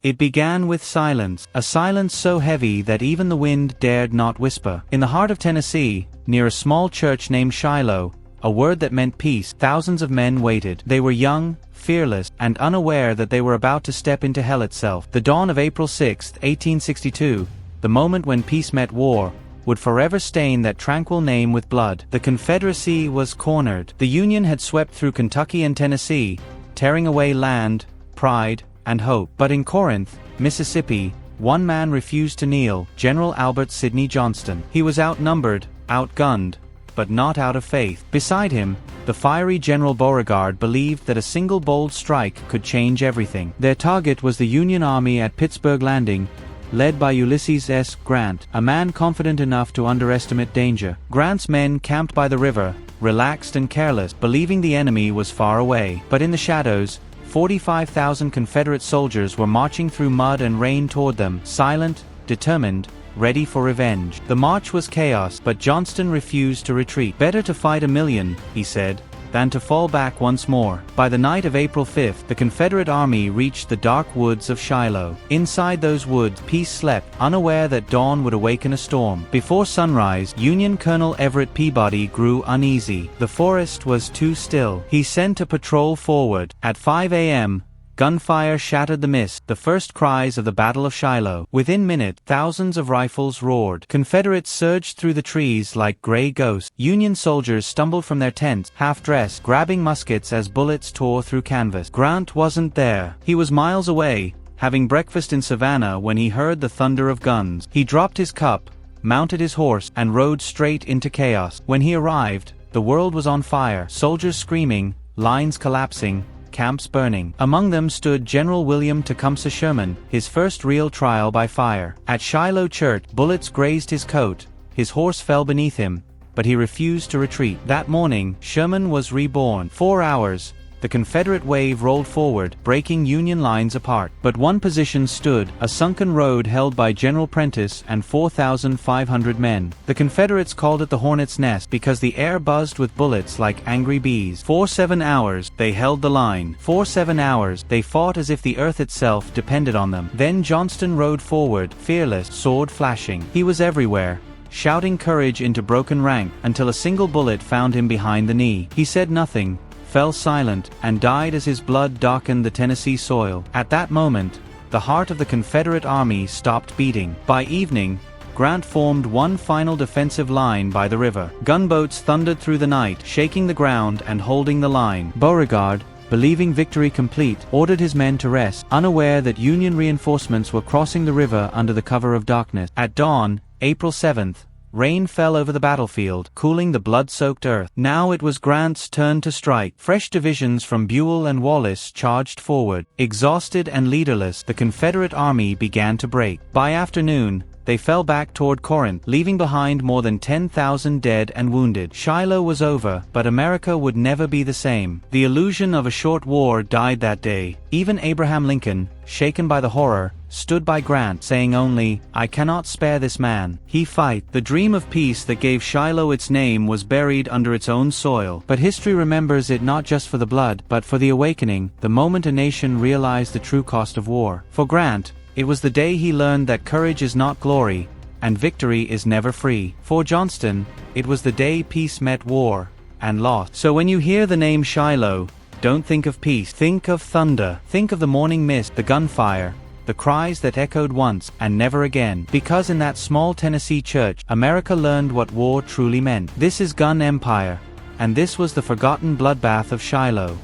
It began with silence, a silence so heavy that even the wind dared not whisper. In the heart of Tennessee, near a small church named Shiloh, a word that meant peace, thousands of men waited. They were young, fearless, and unaware that they were about to step into hell itself. The dawn of April 6, 1862, the moment when peace met war, would forever stain that tranquil name with blood. The Confederacy was cornered. The Union had swept through Kentucky and Tennessee, tearing away land, pride, and hope. But in Corinth, Mississippi, one man refused to kneel, General Albert Sidney Johnston. He was outnumbered, outgunned, but not out of faith. Beside him, the fiery General Beauregard believed that a single bold strike could change everything. Their target was the Union Army at Pittsburgh Landing, led by Ulysses S. Grant, a man confident enough to underestimate danger. Grant's men camped by the river, relaxed and careless, believing the enemy was far away. But in the shadows, 45,000 Confederate soldiers were marching through mud and rain toward them, silent, determined, ready for revenge. The march was chaos, but Johnston refused to retreat. "Better to fight a million," he said, "than to fall back once more." By the night of April 5, the Confederate Army reached the dark woods of Shiloh. Inside those woods, peace slept, unaware that dawn would awaken a storm. Before sunrise, Union Colonel Everett Peabody grew uneasy. The forest was too still. He sent a patrol forward. At 5 a.m., gunfire shattered the mist, the first cries of the Battle of Shiloh. Within minutes, thousands of rifles roared. Confederates surged through the trees like gray ghosts. Union soldiers stumbled from their tents, half-dressed, grabbing muskets as bullets tore through canvas. Grant wasn't there. He was miles away, having breakfast in Savannah when he heard the thunder of guns. He dropped his cup, mounted his horse, and rode straight into chaos. When he arrived, the world was on fire, soldiers screaming, lines collapsing, camps burning. Among them stood General William Tecumseh Sherman, his first real trial by fire. At Shiloh Church, bullets grazed his coat, his horse fell beneath him, but he refused to retreat. That morning, Sherman was reborn. 4 hours, the Confederate wave rolled forward, breaking Union lines apart. But one position stood, a sunken road held by General Prentiss and 4,500 men. The Confederates called it the Hornet's Nest because the air buzzed with bullets like angry bees. For 7 hours, they held the line. For 7 hours, they fought as if the earth itself depended on them. Then Johnston rode forward, fearless, sword flashing. He was everywhere, shouting courage into broken rank, until a single bullet found him behind the knee. He said nothing, fell silent, and died as his blood darkened the Tennessee soil. At that moment, the heart of the Confederate Army stopped beating. By evening, Grant formed one final defensive line by the river. Gunboats thundered through the night, shaking the ground and holding the line. Beauregard, believing victory complete, ordered his men to rest, unaware that Union reinforcements were crossing the river under the cover of darkness. At dawn, April 7th, rain fell over the battlefield, cooling the blood-soaked earth. Now it was Grant's turn to strike. Fresh divisions from Buell and Wallace charged forward. Exhausted and leaderless, the Confederate Army began to break. By afternoon, they fell back toward Corinth, leaving behind more than 10,000 dead and wounded. Shiloh was over, but America would never be the same. The illusion of a short war died that day. Even Abraham Lincoln, shaken by the horror, stood by Grant, saying only, "I cannot spare this man. He fight." The dream of peace that gave Shiloh its name was buried under its own soil. But history remembers it not just for the blood, but for the awakening, the moment a nation realized the true cost of war. For Grant, it was the day he learned that courage is not glory, and victory is never free. For Johnston, it was the day peace met war, and lost. So when you hear the name Shiloh, don't think of peace. Think of thunder. Think of the morning mist, the gunfire, the cries that echoed once and never again. Because in that small Tennessee church, America learned what war truly meant. This is Gun Empire, and this was the forgotten bloodbath of Shiloh.